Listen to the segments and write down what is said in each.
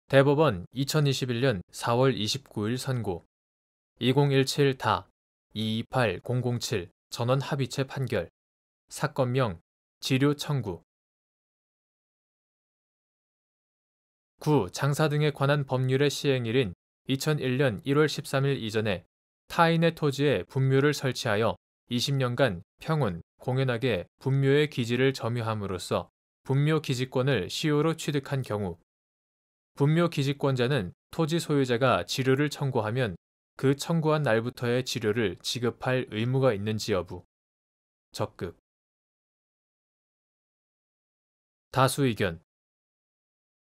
대법원 2021년 4월 29일 선고 2017다 228007 전원 합의체 판결 사건명 지료 청구 9. 장사 등에 관한 법률의 시행일인 2001년 1월 13일 이전에 타인의 토지에 분묘를 설치하여 20년간 평온, 공연하게 분묘의 기지를 점유함으로써 분묘 기지권을 시효로 취득한 경우 분묘 기지권자는 토지 소유자가 지료를 청구하면 그 청구한 날부터의 지료를 지급할 의무가 있는지 여부. 적극. 다수 의견.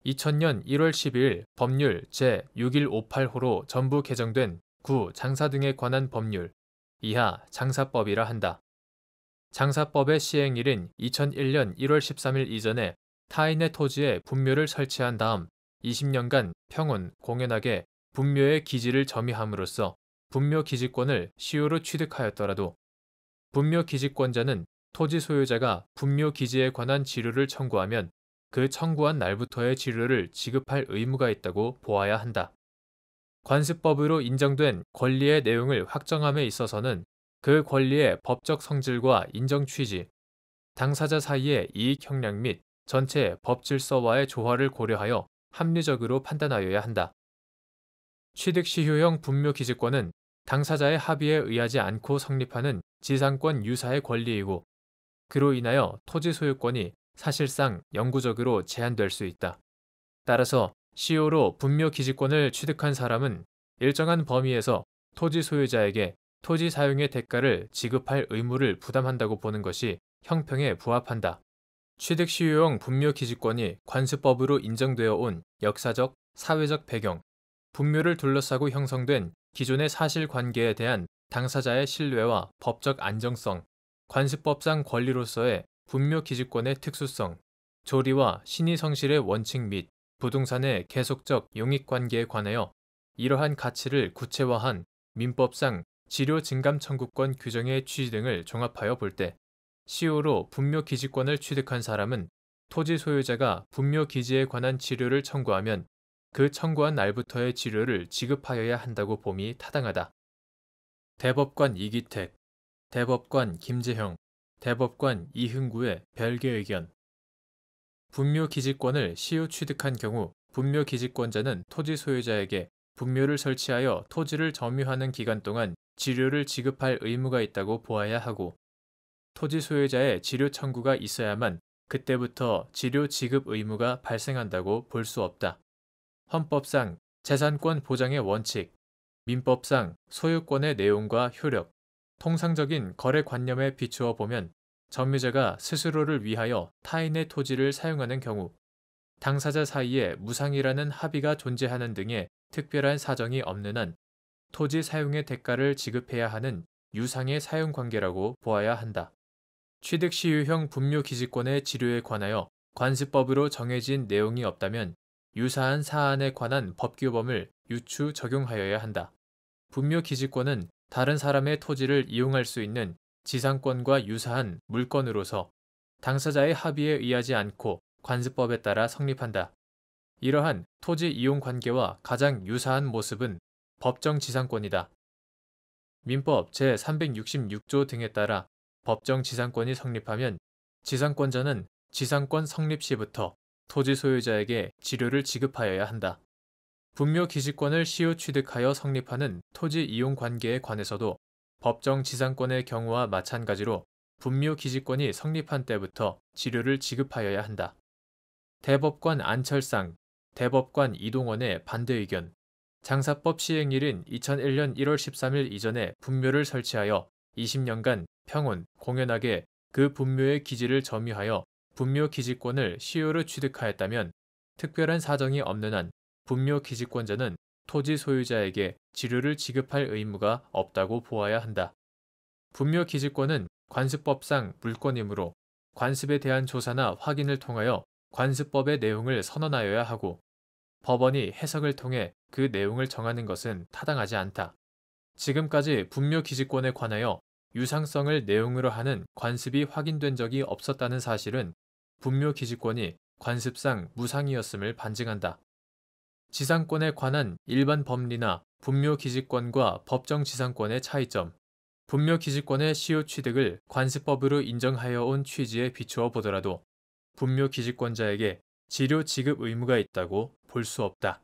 2000년 1월 12일 법률 제6158호로 전부 개정된 9. 장사 등에 관한 법률 이하 장사법이라 한다. 장사법의 시행일인 2001년 1월 13일 이전에 타인의 토지에 분묘를 설치한 다음 20년간 평온, 공연하게 분묘의 기지를 점유함으로써 분묘 기지권을 시효로 취득하였더라도 분묘 기지권자는 토지 소유자가 분묘 기지에 관한 지료를 청구하면 그 청구한 날부터의 지료를 지급할 의무가 있다고 보아야 한다. 관습법으로 인정된 권리의 내용을 확정함에 있어서는 그 권리의 법적 성질과 인정 취지, 당사자 사이의 이익 형량 및 전체 법 질서와의 조화를 고려하여 합리적으로 판단하여야 한다. 취득 시효형 분묘 기지권은 당사자의 합의에 의하지 않고 성립하는 지상권 유사의 권리이고 그로 인하여 토지 소유권이 사실상 영구적으로 제한될 수 있다. 따라서 시효로 분묘 기지권을 취득한 사람은 일정한 범위에서 토지 소유자에게 토지 사용의 대가를 지급할 의무를 부담한다고 보는 것이 형평에 부합한다. 취득 시효형 분묘 기지권이 관습법으로 인정되어 온 역사적, 사회적 배경, 분묘를 둘러싸고 형성된 기존의 사실관계에 대한 당사자의 신뢰와 법적 안정성, 관습법상 권리로서의 분묘 기지권의 특수성, 조리와 신의성실의 원칙 및 부동산의 계속적 용익관계에 관하여 이러한 가치를 구체화한 민법상 지료 증감 청구권 규정의 취지 등을 종합하여 볼 때 시효로 분묘 기지권을 취득한 사람은 토지 소유자가 분묘 기지에 관한 지료를 청구하면 그 청구한 날부터의 지료를 지급하여야 한다고 봄이 타당하다. 대법관 이기택, 대법관 김재형, 대법관 이흥구의 별개 의견. 분묘 기지권을 시효 취득한 경우 분묘 기지권자는 토지 소유자에게 분묘를 설치하여 토지를 점유하는 기간 동안 지료를 지급할 의무가 있다고 보아야 하고 토지 소유자의 지료 청구가 있어야만 그때부터 지료 지급 의무가 발생한다고 볼 수 없다. 헌법상 재산권 보장의 원칙, 민법상 소유권의 내용과 효력, 통상적인 거래관념에 비추어 보면 점유자가 스스로를 위하여 타인의 토지를 사용하는 경우 당사자 사이에 무상이라는 합의가 존재하는 등의 특별한 사정이 없는 한 토지 사용의 대가를 지급해야 하는 유상의 사용관계라고 보아야 한다. 취득 시효형 분묘 기지권의 지료에 관하여 관습법으로 정해진 내용이 없다면 유사한 사안에 관한 법규범을 유추 적용하여야 한다. 분묘 기지권은 다른 사람의 토지를 이용할 수 있는 지상권과 유사한 물건으로서 당사자의 합의에 의하지 않고 관습법에 따라 성립한다. 이러한 토지 이용 관계와 가장 유사한 모습은 법정 지상권이다. 민법 제366조 등에 따라 법정 지상권이 성립하면 지상권자는 지상권 성립 시부터 토지 소유자에게 지료를 지급하여야 한다. 분묘 기지권을 시효 취득하여 성립하는 토지 이용 관계에 관해서도 법정 지상권의 경우와 마찬가지로 분묘 기지권이 성립한 때부터 지료를 지급하여야 한다. 대법관 안철상, 대법관 이동원의 반대 의견. 장사법 시행일인 2001년 1월 13일 이전에 분묘를 설치하여 20년간 평온, 공연하게 그 분묘의 기지를 점유하여 분묘 기지권을 시효로 취득하였다면 특별한 사정이 없는 한 분묘 기지권자는 토지 소유자에게 지료를 지급할 의무가 없다고 보아야 한다. 분묘 기지권은 관습법상 물권이므로 관습에 대한 조사나 확인을 통하여 관습법의 내용을 선언하여야 하고 법원이 해석을 통해 그 내용을 정하는 것은 타당하지 않다. 지금까지 분묘 기지권에 관하여 유상성을 내용으로 하는 관습이 확인된 적이 없었다는 사실은 분묘 기지권이 관습상 무상이었음을 반증한다. 지상권에 관한 일반 법리나 분묘기지권과 법정지상권의 차이점. 분묘기지권의 시효 취득을 관습법으로 인정하여 온 취지에 비추어 보더라도 분묘기지권자에게 지료 지급 의무가 있다고 볼 수 없다.